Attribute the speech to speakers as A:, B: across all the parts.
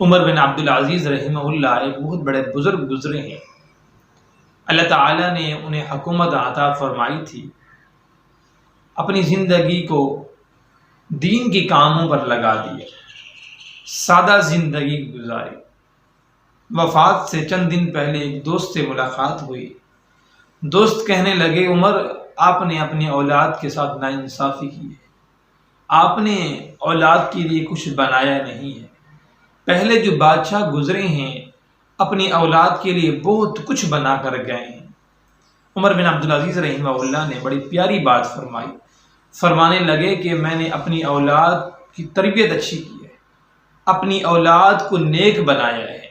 A: عمر بن عبدالعزیز رحمہ اللہ ایک بہت بڑے بزرگ گزرے ہیں۔ اللہ تعالیٰ نے انہیں حکومت عطا فرمائی تھی، اپنی زندگی کو دین کے کاموں پر لگا دیا، سادہ زندگی گزاری۔ وفات سے چند دن پہلے ایک دوست سے ملاقات ہوئی۔ دوست کہنے لگے، عمر آپ نے اپنی اولاد کے ساتھ ناانصافی کی ہے، آپ نے اولاد کے لیے کچھ بنایا نہیں ہے۔ پہلے جو بادشاہ گزرے ہیں اپنی اولاد کے لیے بہت کچھ بنا کر گئے ہیں۔ عمر بن عبدالعزیز رحمہ اللہ نے بڑی پیاری بات فرمائی، فرمانے لگے کہ میں نے اپنی اولاد کی تربیت اچھی کی ہے، اپنی اولاد کو نیک بنایا ہے۔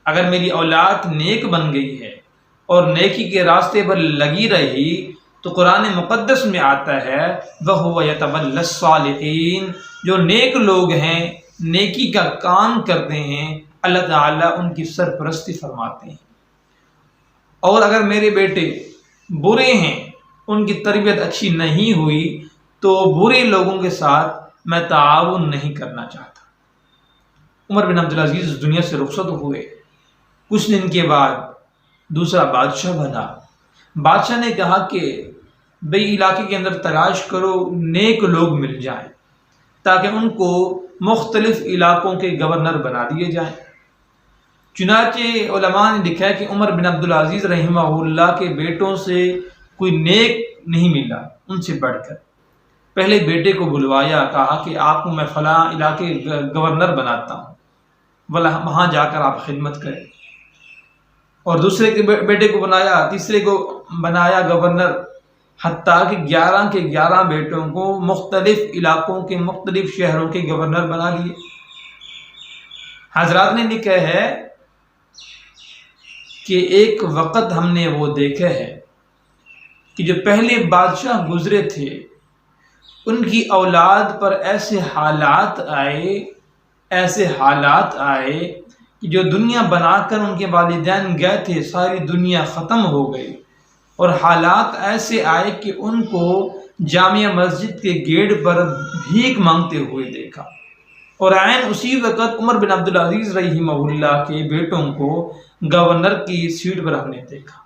A: اگر میری اولاد نیک بن گئی ہے اور نیکی کے راستے پر لگی رہی تو قرآن مقدس میں آتا ہے وَهُوَ يَتَوَلَّى الصَّالِحِينَ، جو نیک لوگ ہیں، نیکی کا کام کرتے ہیں، اللہ تعالیٰ ان کی سرپرستی فرماتے ہیں۔ اور اگر میرے بیٹے برے ہیں، ان کی تربیت اچھی نہیں ہوئی تو برے لوگوں کے ساتھ میں تعاون نہیں کرنا چاہتا۔ عمر بن عبدالعزیز دنیا سے رخصت ہوئے۔ کچھ دن کے بعد دوسرا بادشاہ بنا۔ بادشاہ نے کہا کہ بھئی علاقے کے اندر تلاش کرو، نیک لوگ مل جائیں تاکہ ان کو مختلف علاقوں کے گورنر بنا دیے جائیں۔ چنانچہ علماء نے لکھا ہے کہ عمر بن عبدالعزیز رحمہ اللہ کے بیٹوں سے کوئی نیک نہیں ملا ان سے بڑھ کر۔ پہلے بیٹے کو بلوایا، کہا کہ آپ کو میں فلاں علاقے گورنر بناتا ہوں، وہاں جا کر آپ خدمت کریں۔ اور دوسرے کے بیٹے کو بنایا، تیسرے کو بنایا گورنر، حتیٰ کہ 11 کے 11 بیٹوں کو مختلف علاقوں کے مختلف شہروں کے گورنر بنا لیے۔ حضرات نے لکھا ہے کہ ایک وقت ہم نے وہ دیکھا ہے کہ جو پہلے بادشاہ گزرے تھے ان کی اولاد پر ایسے حالات آئے کہ جو دنیا بنا کر ان کے والدین گئے تھے، ساری دنیا ختم ہو گئی، اور حالات ایسے آئے کہ ان کو جامع مسجد کے گیٹ پر بھیک مانگتے ہوئے دیکھا۔ اور عین اسی وقت عمر بن عبدالعزیز رحمہ اللہ کے بیٹوں کو گورنر کی سیٹ پر ہم نے دیکھا۔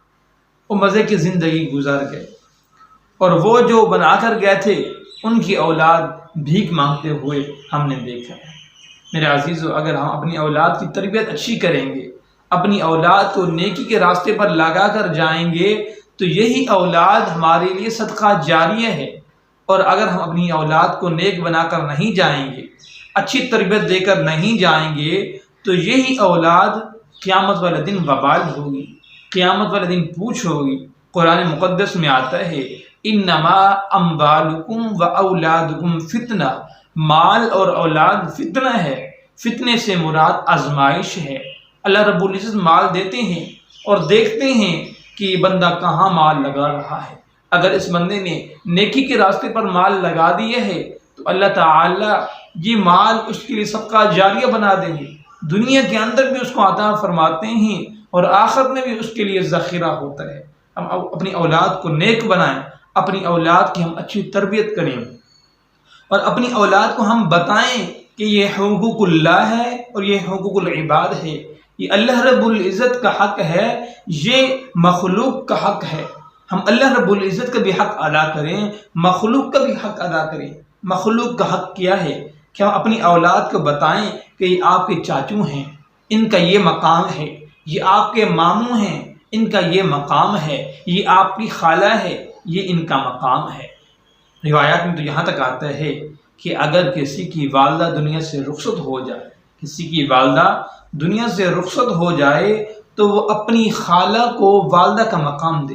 A: وہ مزے کی زندگی گزار گئے، اور وہ جو بنا کر گئے تھے ان کی اولاد بھیک مانگتے ہوئے ہم نے دیکھا ہے۔ میرے عزیزو، اگر ہم اپنی اولاد کی تربیت اچھی کریں گے، اپنی اولاد کو نیکی کے راستے پر لگا کر جائیں گے تو یہی اولاد ہمارے لیے صدقہ جاریہ ہے۔ اور اگر ہم اپنی اولاد کو نیک بنا کر نہیں جائیں گے، اچھی تربیت دے کر نہیں جائیں گے تو یہی اولاد قیامت والے دن وبال ہوگی، قیامت والے دن پوچھ ہوگی۔ قرآن مقدس میں آتا ہے انما اموالکم و اولادکم فتنہ، مال اور اولاد فتنہ ہے۔ فتنے سے مراد آزمائش ہے۔ اللہ رب العزت مال دیتے ہیں اور دیکھتے ہیں کہ بندہ کہاں مال لگا رہا ہے۔ اگر اس بندے نے نیکی کے راستے پر مال لگا دیا ہے تو اللہ تعالی یہ مال اس کے لیے صدقہ جاریہ بنا دیں گے، دنیا کے اندر بھی اس کو عطا فرماتے ہیں اور آخرت میں بھی اس کے لیے ذخیرہ ہوتا ہے۔ ہم اپنی اولاد کو نیک بنائیں، اپنی اولاد کی ہم اچھی تربیت کریں، اور اپنی اولاد کو ہم بتائیں کہ یہ حقوق اللہ ہے اور یہ حقوق العباد ہے، یہ اللہ رب العزت کا حق ہے، یہ مخلوق کا حق ہے۔ ہم اللہ رب العزت کا بھی حق ادا کریں، مخلوق کا بھی حق ادا کریں۔ مخلوق کا حق کیا ہے کہ ہم اپنی اولاد کو بتائیں کہ یہ آپ کے چاچو ہیں، ان کا یہ مقام ہے، یہ آپ کے ماموں ہیں، ان کا یہ مقام ہے، یہ آپ کی خالہ ہے، یہ ان کا مقام ہے۔ روایات میں تو یہاں تک آتا ہے کہ اگر کسی کی والدہ دنیا سے رخصت ہو جائے، کسی کی والدہ دنیا سے رخصت ہو جائے تو وہ اپنی خالہ کو والدہ کا مقام دے۔